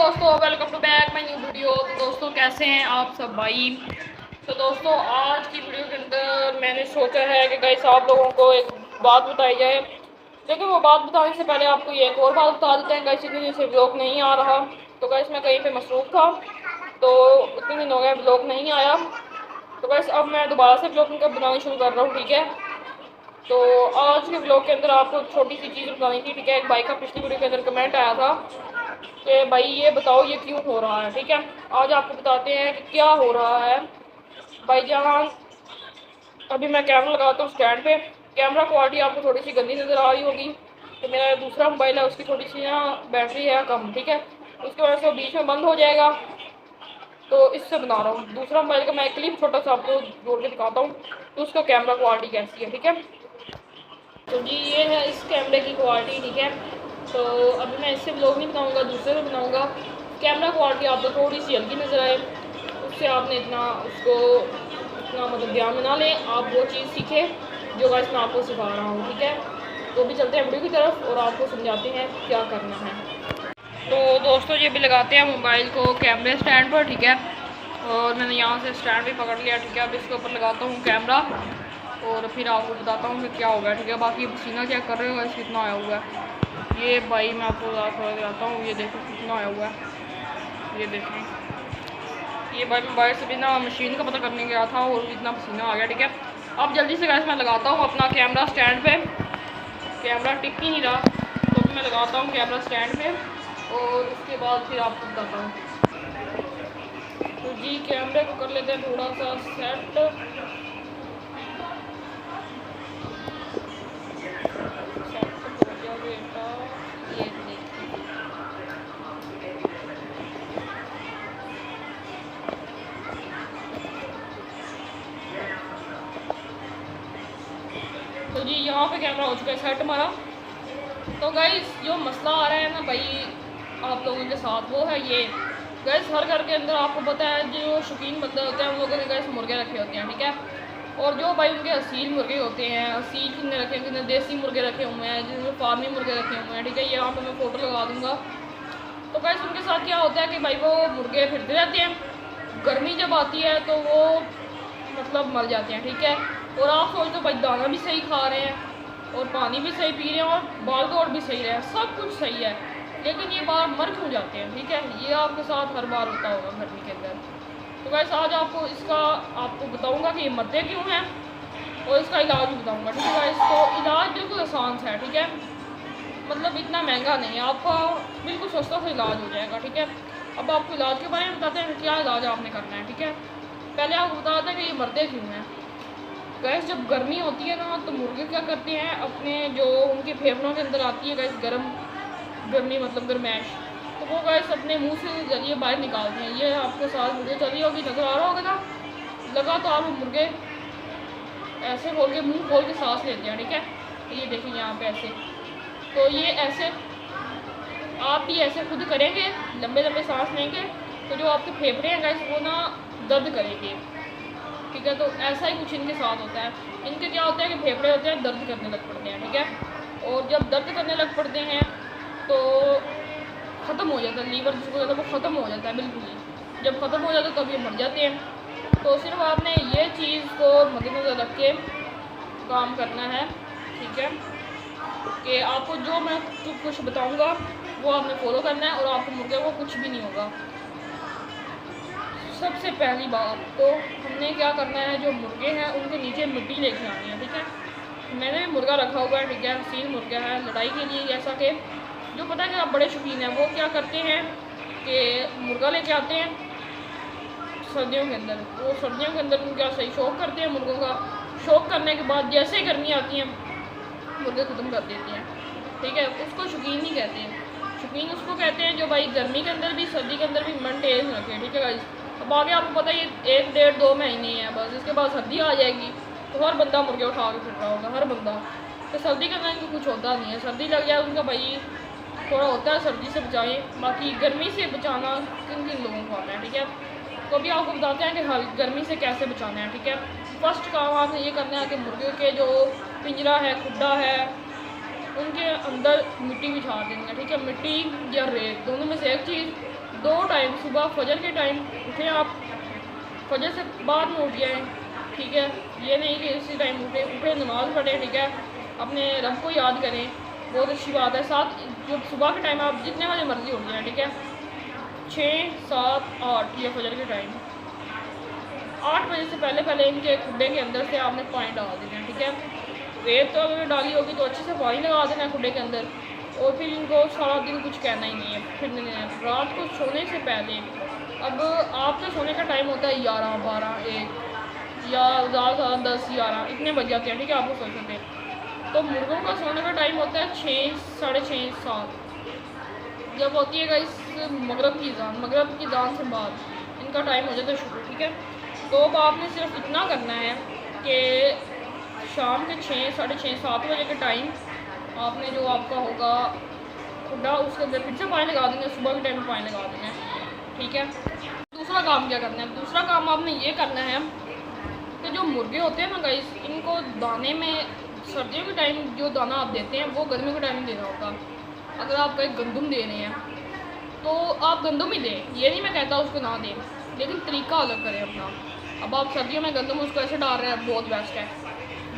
दोस्तों, welcome to back my new video. तो दोस्तों, कैसे हैं आप सब भाई। तो दोस्तों, आज की वीडियो के अंदर मैंने सोचा है कि गाइस आप लोगों को एक बात बताई जाए, लेकिन वो बात बताने से पहले आपको ये एक और बात बता देते हैं गाइस। इतनी दिन से ब्लॉग नहीं आ रहा, तो गाइस मैं कहीं पे मसरूफ़ था, तो इतने दिन हो गए ब्लॉग नहीं आया। तो गाइस अब मैं दोबारा से ब्लॉग बनाना शुरू कर रहा हूँ, ठीक है। तो आज के ब्लॉग के अंदर आपको छोटी सी चीज़ बतानी थी, ठीक है। एक भाई का पिछली वीडियो के अंदर कमेंट आया था कि भाई ये बताओ ये क्यों हो रहा है, ठीक है। आज आपको बताते हैं कि क्या हो रहा है भाईजान। अभी मैं कैमरा लगाता हूँ स्टैंड पे। कैमरा क्वालिटी आपको थोड़ी सी गंदी नज़र आ रही होगी, तो मेरा दूसरा मोबाइल है उसकी थोड़ी सी ना बैटरी है कम, ठीक है। उसकी वजह से वो बीच में बंद हो जाएगा, तो इससे बना रहा हूँ। दूसरा मोबाइल का मैं क्लिप छोटा सा आपको जोड़ के दिखाता हूँ तो उसका कैमरा क्वालिटी कैसी है, ठीक है। तो जी ये है इस कैमरे की क्वालिटी, ठीक है। तो अभी मैं इससे ब्लॉग नहीं बनाऊंगा, दूसरे से बनाऊंगा। कैमरा क्वालिटी आपको थोड़ी सी हल्की नज़र आए, उससे आपने इतना मतलब ध्यान में ना लें। आप वो चीज़ सीखें जो गाइस मैं आपको सिखा रहा हूँ, ठीक है। तो भी चलते हैं वीडियो की तरफ और आपको समझाते हैं क्या करना है। तो दोस्तों, ये भी लगाते हैं मोबाइल को कैमरे स्टैंड पर, ठीक है। और मैंने यहाँ से स्टैंड भी पकड़ लिया, ठीक है। अब इसके ऊपर लगाता हूँ कैमरा और फिर आपको बताता हूँ कि क्या होगा, ठीक है। बाकी पसीना चेक कर रहे हो गाइस कितना आया हुआ है। ये भाई मैं आपको थोड़ा दिखाता हूँ, ये देखो कितना आया हुआ है, ये देखें। ये भाई मोबाइल से भी ना मशीन का पता करने गया था और इतना पसीना आ गया, ठीक है। अब जल्दी से गाइस मैं लगाता हूँ अपना कैमरा स्टैंड पे। कैमरा टिक ही नहीं रहा, तो मैं लगाता हूँ कैमरा स्टैंड पे और उसके बाद फिर आपको बताता हूँ। तो जी कैमरे को कर लेते हैं थोड़ा सा सेट। तो जी यहाँ पे कैमरा हो चुका है सेट हमारा। तो गाइस जो मसला आ रहा है ना भाई आप लोगों के साथ, वो है ये गाइस। हर घर के अंदर आपको पता है जो शौकीन बंदे होते हैं उन लोगों ने गाइस मुर्गे रखे होते हैं, ठीक है। और जो भाई उनके असील मुर्गे होते हैं, असील कितने रखे हैं, कितने देसी मुर्गे रखे हुए हैं, जिनमें फार्मी मुर्गे रखे हुए हैं, ठीक है। यहाँ पर मैं फ़ोटो लगा दूँगा। तो गाइस उनके साथ क्या होता है कि भाई वो मुर्गे फिरते रहते हैं, गर्मी जब आती है तो वो मतलब मर जाते हैं, ठीक है। और आप सोच दो भाई दाना भी सही खा रहे हैं और पानी भी सही पी रहे हैं और बाल दौड़ भी सही रहे हैं, सब कुछ सही है, लेकिन ये बार मर क्यों जाते हैं, ठीक है। ये आपके साथ हर बार होता होगा गर्मी के अंदर। तो वैसे आज आपको बताऊंगा कि ये मरते क्यों हैं और इसका इलाज भी बताऊंगा, ठीक है। इसको इलाज बिल्कुल आसान सा है, ठीक है। मतलब इतना महंगा नहीं है, आपका बिल्कुल सस्ता सा इलाज हो जाएगा, ठीक है। अब आपको इलाज के बारे में बताते हैं क्या इलाज आपने करना है, ठीक है। पहले आपको बताते हैं कि ये मरते क्यों हैं। गैस जब गर्मी होती है ना तो मुर्गे क्या करते हैं, अपने जो उनके फेफड़ों के अंदर आती है गैस गर्मी मतलब गर्मैश, तो वो गैस अपने मुंह से जरिए बाहर निकालते हैं। ये आपके साथ वीडियो चली होगी, नज़र आ रहा होगा ना, लगातार वो मुर्गे ऐसे खोल के मुँह खोल के सांस लेते हैं, ठीक है। ये देखिए यहाँ पे ऐसे, तो ये ऐसे आप भी ऐसे खुद करेंगे, लंबे लंबे सांस लेंगे तो जो आपके फेफड़े हैं गैस वो ना दर्द करेंगे, ठीक है। तो ऐसा ही कुछ इनके साथ होता है। इनके क्या होता है कि फेफड़े होते हैं दर्द करने लग पड़ते हैं, ठीक है। और जब दर्द करने लग पड़ते हैं तो ख़त्म हो जाता है, लीवर जिसको कहते हैं वो ख़त्म हो जाता है बिल्कुल ही। जब ख़त्म हो जाता है तब ये मर जाते हैं। तो सिर्फ आपने ये चीज़ को मद्देनज़र रख के काम करना है, ठीक है, कि आपको जो मैं कुछ बताऊँगा वो आपने फॉलो करना है और आपको मुर्गे को कुछ भी नहीं होगा। सबसे पहली बात तो हमने क्या करना है, जो मुर्गे हैं उनके नीचे मिट्टी लेके आनी है, ठीक है। मैंने भी मुर्गा रखा हुआ है, ठीक है, सील मुर्गा है लड़ाई के लिए। जैसा कि जो पता है कि आप बड़े शौकीन हैं वो क्या करते हैं कि मुर्गा लेके आते हैं सर्दियों के अंदर, वो सर्दियों के अंदर उनका सही शौक करते हैं मुर्गों का। शौक करने के बाद जैसे ही गर्मी आती है मुर्गे ख़त्म कर देते हैं, ठीक है। उसको शौकीन नहीं कहते हैं, शौकीन उसको कहते हैं जो भाई गर्मी के अंदर भी सर्दी के अंदर भी मेंटेन रखे, ठीक है गाइस। अब आगे आपको पता है ये 1 डेढ़ 2 महीने हैं बस, इसके बाद सर्दी आ जाएगी तो हर बंदा मुर्गे उठा के फिर रहा होगा, हर बंदा। तो सर्दी के अंदर इनको कुछ होता नहीं है, सर्दी लग जाए उनका भाई थोड़ा होता है सर्दी से बचाएं, बाकी गर्मी से बचाना किन किन लोगों को आता है, ठीक है। तो अभी आपको बताते हैं कि हाँ गर्मी से कैसे बचाना है, ठीक है। फर्स्ट काम आपने ये करना है कि मुर्गे के जो पिंजरा है, खुड्डा है, उनके अंदर मिट्टी बिछा देनी है, ठीक है। मिट्टी या रेत दोनों में से एक चीज़ 2 टाइम, सुबह फजर के टाइम उठें आप, फजर से बाद में उठ जाएँ, ठीक है। ये नहीं कि इसी टाइम उठे नमाज़ पढ़ें, ठीक है, अपने रब को याद करें, बहुत अच्छी बात है। साथ जो सुबह के टाइम आप जितने बजे मर्ज़ी उठ जाएँ, ठीक है, 6, 7, 8 ये फजर के टाइम, 8 बजे से पहले पहले इनके खुडे के अंदर से आपने पानी डाल देना है, ठीक है। रेत तो अगर डाली होगी तो अच्छे से पानी लगा देना है खुडे के अंदर, और फिर इनको सारा दिन कुछ कहना ही नहीं है। फिर रात को सोने से पहले, अब आपका सोने का टाइम होता है 11, 12, 1 या ज़्यादा 10, 11 इतने बज जाते हैं, ठीक है, आपको सोचने पे। तो मुर्गों का सोने का टाइम होता है 6, 6:30, 7 जब होती है गाइस मगरब की अज़ान से बाद इनका टाइम हो जाता है शुरू, ठीक है। तो अब आपने सिर्फ इतना करना है कि शाम के 6, 6:30, 7 बजे के टाइम आपने जो आपका होगा खुड्डा उसके अंदर फिर से पानी लगा देंगे, सुबह के टाइम में पानी लगा देंगे, ठीक है। दूसरा काम क्या करना है? दूसरा काम आपने ये करना है कि जो मुर्गे होते हैं ना गाइस, इनको दाने में सर्दियों के टाइम जो दाना आप देते हैं वो गर्मियों के टाइम में देना होगा। अगर आप कहीं गंदम दे रहे हैं तो आप गंदम ही दें, ये नहीं मैं कहता उसको ना दें, लेकिन तरीका अलग करें अपना। अब आप सर्दियों में गंदम उसको ऐसे डाल रहे हैं, बहुत बेस्ट है।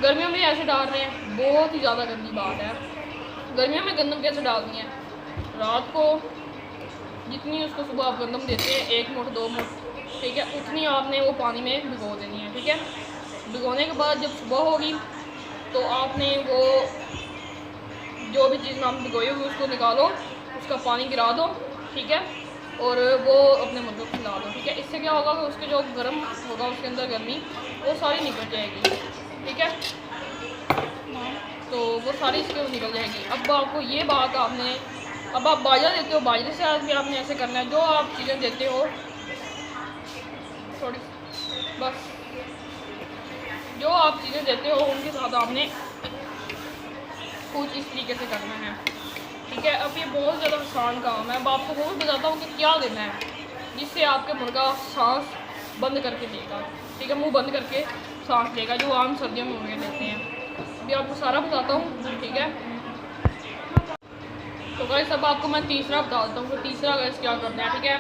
गर्मियों में ऐसे डाल रहे हैं, बहुत ही ज़्यादा गंदी बात है। गर्मियों में गंदम कैसे डालनी है? रात को जितनी उसको सुबह आप गंदम देते हैं 1 मुठ 2 मुठ, ठीक है, उतनी आपने वो पानी में भिगो देनी है, ठीक है। भिगोने के बाद जब सुबह होगी तो आपने वो जो भी चीज़ में आप भिगोई होगी उसको निकालो, उसका पानी गिरा दो, ठीक है, और वो अपने मुर्गों को खिला दो, ठीक है। इससे क्या होगा कि उसके जो गर्म होगा उसके अंदर गर्मी वो सारी निकल जाएगी, ठीक है, तो वो सारी इसके निकल जाएगी। अब आपको ये बात आपने, अब आप बाजरा देते हो, बाजरे से आज भी आपने ऐसे करना है, जो आप चीज़ें देते हो थोड़ी बस जो आप चीज़ें देते हो उनके साथ आपने कुछ इस तरीके से करना है, ठीक है। अब ये बहुत ज़्यादा आसान काम है। अब आपको वो भी बताता हूँ कि क्या देना है जिससे आपके मुर्गा सांस बंद करके देगा, ठीक है, मुंह बंद करके सांस लेगा, जो आम सर्दियों में मुर्गे लेते हैं। अभी आपको सारा बताता हूँ, ठीक है। तो गाइस अब आपको मैं तीसरा बता देता हूँ कि तीसरा गाइस क्या करना है, ठीक है।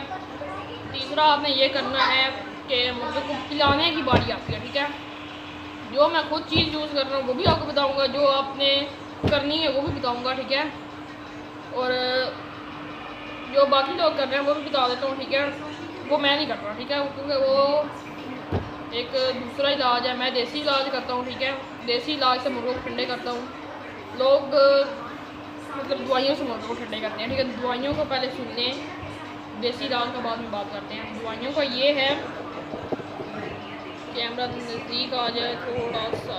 तीसरा आपने ये करना है कि मुर्गे को पिलाने की बारी आती है, ठीक है। जो मैं खुद चीज़ यूज़ कर रहा हूँ वो भी आपको बताऊँगा, जो आपने करनी है वो भी बताऊँगा, ठीक है, और जो बाकी लोग कर रहे हैं वो भी बता देता हूँ, ठीक है। वो मैं नहीं कर रहा, ठीक है, क्योंकि वो एक दूसरा इलाज है, मैं देसी इलाज करता हूँ, ठीक है। देसी इलाज से मुर्गों को ठंडे करता हूँ। लोग मतलब दवाइयों से मुर्गों को ठंडे करते हैं, ठीक है। दवाइयों को पहले सुन लें, देसी इलाज का बाद में बात करते हैं। दवाइयों का ये है, कैमरा नज़दीक आ जाए थोड़ा सा,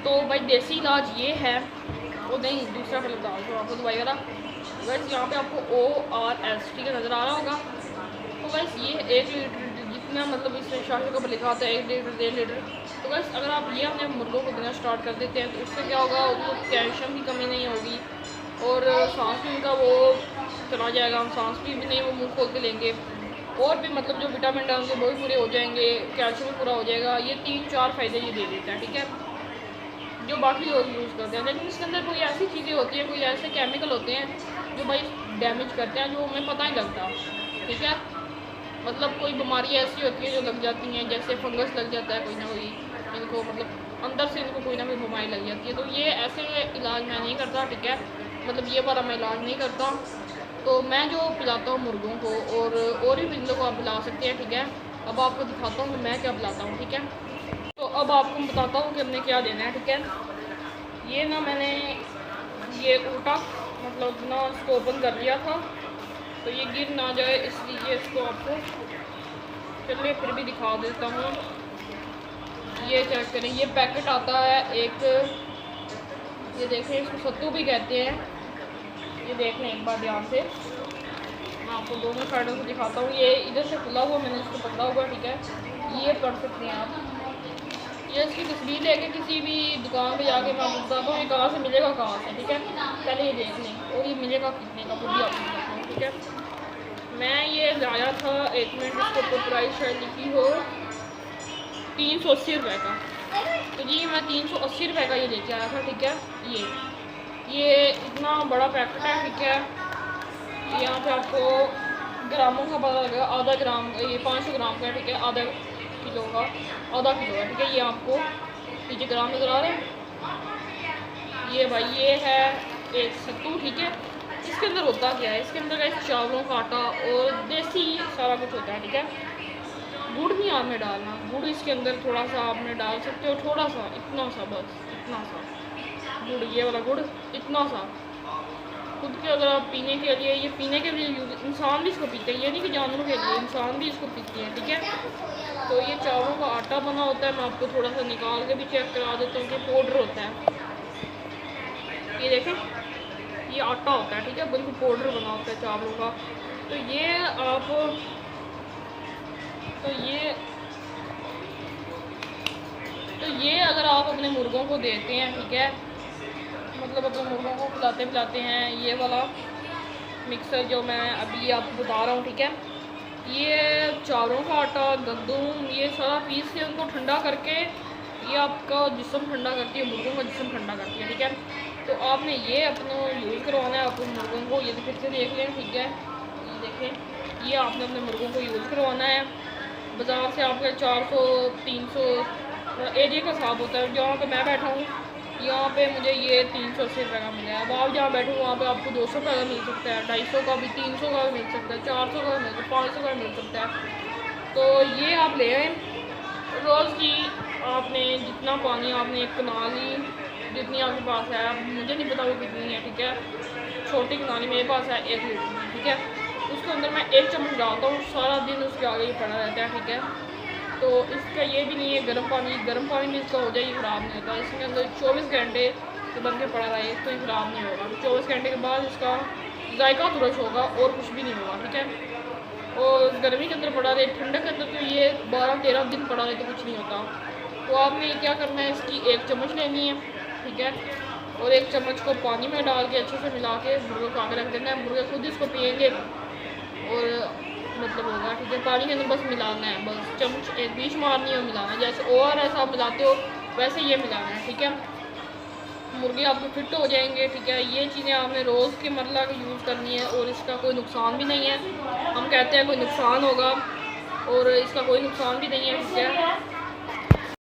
तो भाई देसी इलाज ये है, वो नहीं दूसरा फिल्म डाल दो आपको दवाई वाला। वैसे यहाँ पे आपको ORS, ठीक है, नज़र आ रहा होगा। तो वैसे ये 1 लीटर जितना, मतलब इसमें शाशों का लिखा आता है 1 लीटर 1.5 लीटर। तो वैसे अगर आप ये अपने मुर्गों को देना स्टार्ट कर देते हैं तो उससे क्या होगा, उनको कैल्शियम की कमी नहीं होगी और सांस भी उनका वो चला जाएगा, हम सांस भी नहीं वो मुँह खोल के लेंगे, और भी मतलब जो विटामिन डालेंगे वो भी पूरे हो जाएंगे, कैल्शियम भी पूरा हो जाएगा। ये 3-4 फ़ायदे ये दे देता है, ठीक है, जो बाकी लोग यूज़ करते हैं। लेकिन इसके अंदर कोई ऐसी चीज़ें होती हैं, कोई ऐसे केमिकल होते हैं जो भाई डैमेज करते हैं, जो हमें पता ही लगता, ठीक है। मतलब कोई बीमारी ऐसी होती है जो लग जाती हैं, जैसे फंगस लग जाता है कोई ना कोई, इनको मतलब अंदर से इनको कोई ना कोई बीमारी लग जाती है। तो ये ऐसे इलाज मैं नहीं करता, ठीक है, मतलब ये वाला मैं इलाज नहीं करता। तो मैं जो पिलाता हूँ मुर्गों को और भी परिंदों को आप पिला सकते हैं, ठीक है। अब आपको दिखाता हूँ कि मैं क्या पिलाता हूँ, ठीक है। तो अब आपको बताता हूँ कि हमने क्या देना है, ठीक है। ये ना मैंने ये उल्टा मतलब ना इसको ओपन कर लिया था, तो ये गिर ना जाए इसलिए इसको आपको चलिए फिर भी दिखा देता हूँ। ये चेक करें, ये पैकेट आता है एक, ये देखें, इसको सत्तू भी कहते हैं। ये देख लें एक बार ध्यान से, मैं आपको दोनों साइडों से दिखाता हूँ। ये इधर से खुला हुआ मैंने इसको पकड़ा हुआ, ठीक है, ये पढ़ सकते हैं आप। ये इसकी तस्वीर लेके किसी भी दुकान पे जाके मैं बताता हूँ ये कहाँ से मिलेगा, कहाँ से, ठीक है। पहले ये देख लें और ये मिलेगा कितने का, वो भी आप देख सकते हैं, ठीक है। मैं ये लाया था, 1 मिनट, इसके ऊपर प्राइस शायद लिखी हो 380 रुपये का। तो जी मैं 380 रुपये का ये लेके आया था, ठीक है। ये इतना बड़ा पैकेट है, ठीक है। से आपको ग्रामों का पता लगेगा। आधा ग्राम, ये 500 ग्राम का, ठीक है, आधा किलो का, आधा किलो है, ठीक है। ये आपको नीचे ग्राम नज़र आ रहे हैं। ये भाई ये है एक सत्तू, ठीक है। इसके अंदर होता क्या है, इसके अंदर गाइस चावलों का आटा और देसी सारा कुछ होता है, ठीक है। गुड़ नहीं आपने डालना, गुड़ इसके अंदर थोड़ा सा आपने डाल सकते हो, थोड़ा सा, इतना सा, बस इतना सा गुड़, ये वाला गुड़ इतना सा। खुद के अगर आप पीने के लिए, ये पीने के लिए यूज, इंसान भी इसको पीते हैं, ये नहीं कि जानवरों के लिए, इंसान भी इसको पीते हैं, ठीक है। तो ये चावलों का आटा बना होता है। मैं आपको थोड़ा सा निकाल के भी चेक करा देता हूँ कि पाउडर होता है, ये देखें, ये आटा होता है, ठीक है, बिल्कुल पाउडर बना होता है चावलों का। तो ये आप, तो ये अगर आप अपने मुर्गों को देते हैं, ठीक है, मतलब अपने मुर्गों को खिलाते पिलाते हैं, ये वाला मिक्सर जो मैं अभी आपको बता रहा हूँ, ठीक है, ये चावलों का आटा, गंदम, ये सारा पीस के उनको ठंडा करके ये आपका जिस्म ठंडा करती है, मुर्गों का जिस्म ठंडा करती है, ठीक है। तो आपने ये अपना यूज़ करवाना है अपने मुर्गों को। ये फिर से देख लें, ठीक है, ये देखें, ये आपने अपने मुर्गों को यूज़ करवाना है। बाज़ार से आपके 400 300 एरिया का हिसाब होता है। जहाँ पे मैं बैठा हूँ यहाँ पे मुझे ये 380 रुपये का मिला है। अब आप जहाँ बैठे हो वहाँ पे आपको 200 रुपये का मिल सकता है, 250 का भी, 300 का भी मिल सकता है, 400 का भी मिल सकता है, 500 का भी मिल सकता है। तो ये आप ले आए। रोज़ की आपने जितना पानी, आपने एक कनाली जितनी आपके पास है, मुझे नहीं पता वो कितनी है, ठीक है, छोटी कनाली मेरे पास है 1 लीटर की, ठीक है। उसके अंदर मैं 1 चम्मच डालता हूँ, सारा दिन उसके आगे ही पड़ा रहता है, ठीक है। तो इसका ये भी नहीं है गर्म पानी भी इसका हो जाए, ये ख़राब नहीं होता। इसके अंदर 24 घंटे से बन के पड़ा रहे तो ये ख़राब नहीं होगा। 24 घंटे के बाद इसका जायका तुरश होगा और कुछ भी नहीं होगा, ठीक है। और गर्मी के अंदर पड़ा रहे, ठंडक के अंदर तो ये 12-13 दिन पड़ा रहे तो कुछ नहीं होता। तो आपने क्या करना है, इसकी 1 चम्मच लेनी है, ठीक है, और 1 चम्मच को पानी में डाल के अच्छे से मिला के मुर्गे को आगे रख देना है। मुर्गे खुद इसको पिएंगे और मतलब होगा, ठीक है। पानी के अंदर बस मिलाना है, बस चम्मच एक बीच मारनी है और मिलाना है, जैसे ORS आप मिलाते हो वैसे ये मिलाना है, ठीक है। मुर्गे आपके फिट हो जाएंगे, ठीक है। ये चीज़ें आपने रोज़ के मरला की यूज़ करनी है और इसका कोई नुकसान भी नहीं है। हम कहते हैं कोई नुकसान होगा और इसका कोई नुकसान भी नहीं है, ठीक है।